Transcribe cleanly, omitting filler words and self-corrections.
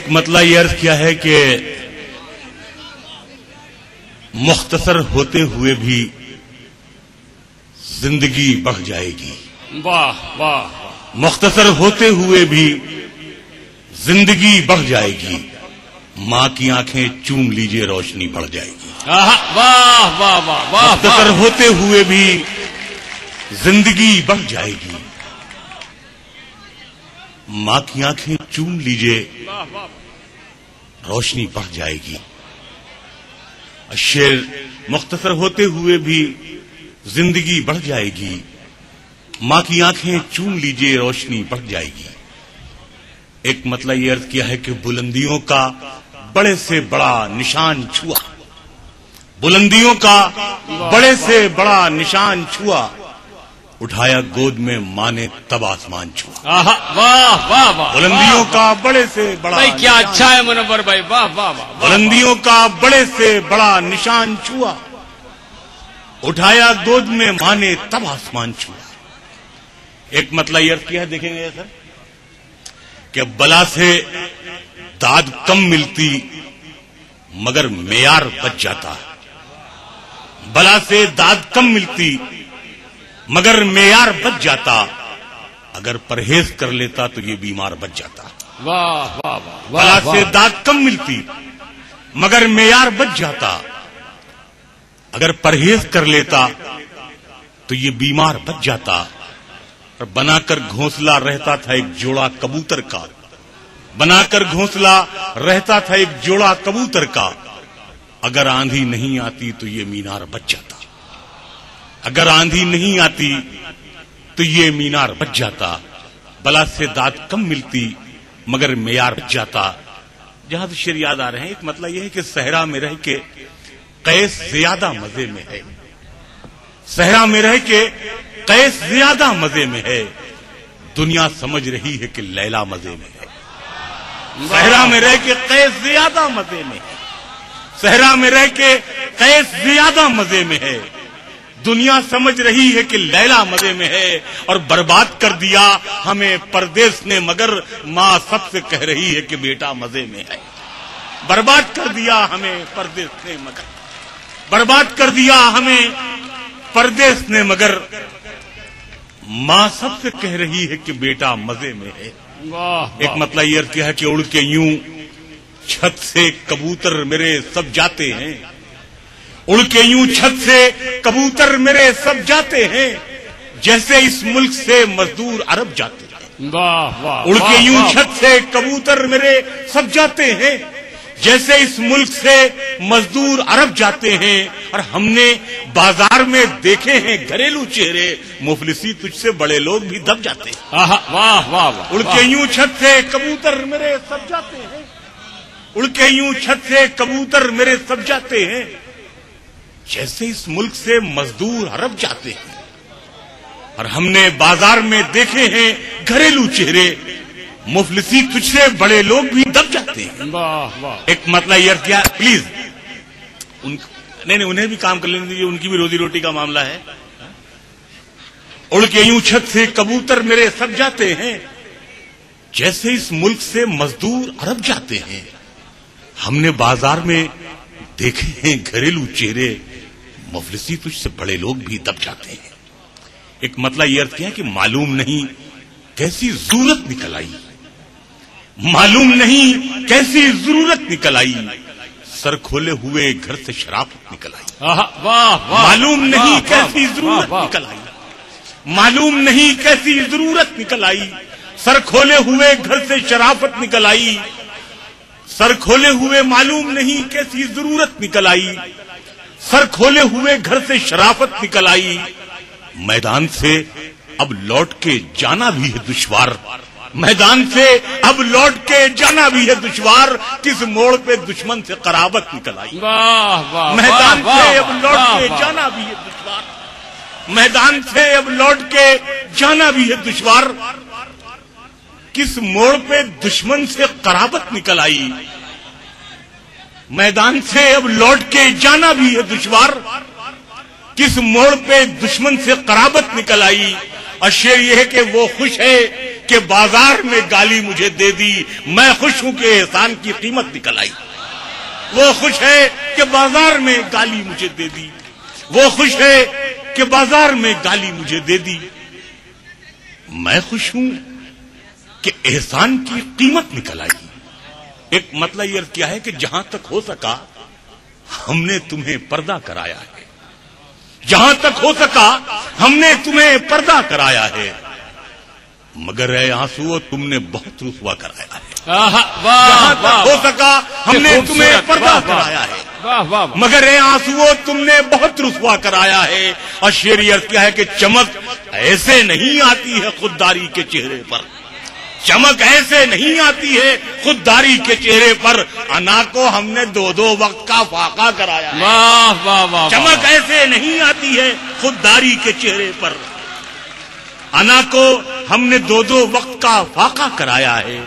ایک مطلب یہ عرض کیا ہے کہ مختصر ہوتے ہوئے بھی زندگی بڑھ جائے گی. واہ واہ. مختصر ہوتے ہوئے بھی زندگی بڑھ جائے گی. ماں کی آنکھیں چوم لیجئے روشنی بڑھ جائے گی. واہ واہ واہ واہ. مختصر ہوتے ہوئے بھی زندگی بڑھ جائے گی. ماں کی آنکھیں چوم لیجئے روشنی بڑھ جائے گی. شعر مختصر ہوتے ہوئے بھی زندگی بڑھ جائے گی. ماں کی آنکھیں چوم لیجئے روشنی بڑھ جائے گی. ایک مطلب یہ عرض کیا ہے کہ بلندیوں کا بڑے سے بڑا نشان چھوا. بلندیوں کا بڑے سے بڑا نشان چھوا. اٹھایا گود میں ماں نے تب آسمان چھوا. واہ واہ واہ. بلندیوں کا بڑے سے بڑا بھائی کیا اچھا ہے منور بھائی. واہ واہ واہ. بلندیوں کا بڑے سے بڑا نشان چھوا. اٹھایا گود میں ماں نے تب آسمان چھوا. ایک مطلب یہ عرض کیا ہے, دیکھیں گے سر, کہ بلا سے داد کم ملتی مگر معیار بچ جاتا. بلا سے داد کم ملتی مگر معیار بچ جاتا. اگر پرہیز کر لیتا تو یہ بیمار بچ جاتا. واہ واہ واہ. بلا سے داد کم ملتی مگر معیار بچ جاتا. اگر پرہیز کر لیتا تو یہ بیمار بچ جاتا. اور بنا کر گھونسلہ رہتا تھا ایک جوڑا کبوتر کا. بنا کر گھونسلہ رہتا تھا ایک جوڑا کبوتر کا. اگر آندھی نہیں آتی تو یہ مینار بچ جاتا. اگر آندھی نہیں آتی تو یہ مینار بچ جاتا. بلا سے داد کم ملتی مگر معیار بچ جاتا. جہاں سے شعر یاد آ رہے ہیں, ایک مطلب یہ ہے کہ صحرا میں رہ کے قیس زیادہ مزے میں ہے. صحرا میں رہ کے قیس زیادہ مزے میں ہے. دنیا سمجھ رہی ہے کہ لیلا مزے میں ہے. صحرا میں رہ کے قیس زیادہ مزے میں ہے. صحرا میں رہ کے قیس زیادہ مزے میں ہے. دنیا سمجھ رہی ہے کہ لیلا مزے میں ہے. اور برباد کر دیا ہمیں پردیس نے مگر ماں سب سے کہہ رہی ہے کہ بیٹا مزے میں ہے. برباد کر دیا ہمیں پردیس نے مگر, برباد کر دیا ہمیں پردیس نے مگر ماں سب سے کہہ رہی ہے کہ بیٹا مزے میں ہے. ایک مطلب یہ کیا ہے کہ اڑ کے یوں چھت سے کبوتر میرے سب جاتے ہیں. اڑ کے یوں چھت سے کبوتر میرے سب جاتے ہیں. جیسے اس ملک سے مزدور عرب جاتے ہیں. اڑ کے یوں چھت سے کبوتر میرے سب جاتے ہیں. جیسے اس ملک سے مزدور عرب جاتے ہیں. اور ہم نے بازار میں دیکھے ہیں گھریلو چہرے, مفلسی تجھ سے بڑے لوگ بھی دب جاتے ہیں. واہ واہ. اڑ کے یوں چھت سے کبوتر میرے سب جاتے ہیں. اڑ کے یوں چھت سے کبوتر میرے سب جاتے ہیں. جیسے اس ملک سے مزدور عرب جاتے ہیں. اور ہم نے بازار میں دیکھے ہیں گھریلو چہرے, مفلسی تجھ سے بڑے لوگ بھی دب جاتے ہیں. ایک مطلب یہ کیا, پلیز نہیں انہیں بھی کام کر لینے دیجیے, ان کی بھی روزی روٹی کا معاملہ ہے. اڑ کے یوں چھت سے کبوتر میرے سب جاتے ہیں. جیسے اس ملک سے مزدور عرب جاتے ہیں. ہم نے بازار میں دیکھے ہیں گھریلو چہرے, مفلسی تجھ سے بڑے لوگ بھی دب جاتے ہیں. ایک مطلب یہ کیا کہ معلوم نہیں کیسی ضرورت نکل آئی, معلوم نہیں کیسی ضرورت نکل آئی, سر کھولے ہوئے گھر سے شرافت نکل آئی. معلوم نہیں کیسی ضرورت نکل آئی, معلوم نہیں کیسی ضرورت نکل آئی. سر کھولے ہوئے گھر سے شرافت نکل آئی. سر کھولے ہوئے معلوم نہیں کیسی ضرورت نکل آئی. سر کھولے ہوئے گھر سے شرافت نکل آئی. میدان سے اب لوٹ کے جانا بھی ہے دشوار. میدان سے اب لوٹ کے جانا بھی ہے دشوار. کس موڑ پہ دشمن سے قرابت نکل آئی. میدان سے اب لوٹ کے جانا بھی ہے دشوار. میدان سے اب لوٹ کے جانا بھی ہے دشوار. کس موڑ پہ دشمن سے قرابت نکل آئی. میدان سے اب لوٹ کے جانا بھی ہے دشوار. کس موڑ پہ دشمن سے قرابت نکل آئی. اور شعر یہ ہے کہ وہ خوش ہے کہ بازار میں گالی مجھے دے دی، میں خوش ہوں کہ احسان کی قیمت نکل آئی۔ وہ خوش ہے کہ بازار میں گالی مجھے دے دی، وہ خوش ہے کہ بازار میں گالی مجھے دے دی، میں خوش ہوں کہ احسان کی قیمت نکل آئی۔ ایک مطلب یہ کیا ہے کہ جہاں تک ہو سکا ہم نے تمہیں پردہ کرایا ہے، جہاں تک ہو سکا ہم نے تمہیں پردہ کرایا ہے، مگر اے آنسو تم نے بہت رسوا کرایا ہے۔ جہاں تک ہو سکا ہم نے تمہیں پردہ کرایا ہے، مگر اے آنسو تم نے بہت رسوا کرایا ہے۔ اور شعر یہ کیا ہے کہ چمک ایسے نہیں آتی ہے خودداری کے چہرے پر، چمک ایسے نہیں آتی ہے خودداری کے چہرے پر، انا کو ہم نے 2 وقت کا فاقہ کرایا ہے۔ واہ واہ واہ، چمک ایسے نہیں آتی ہے خودداری کے چہرے پر، انا کو ہم نے 2 وقت کا فاقہ کرایا ہے۔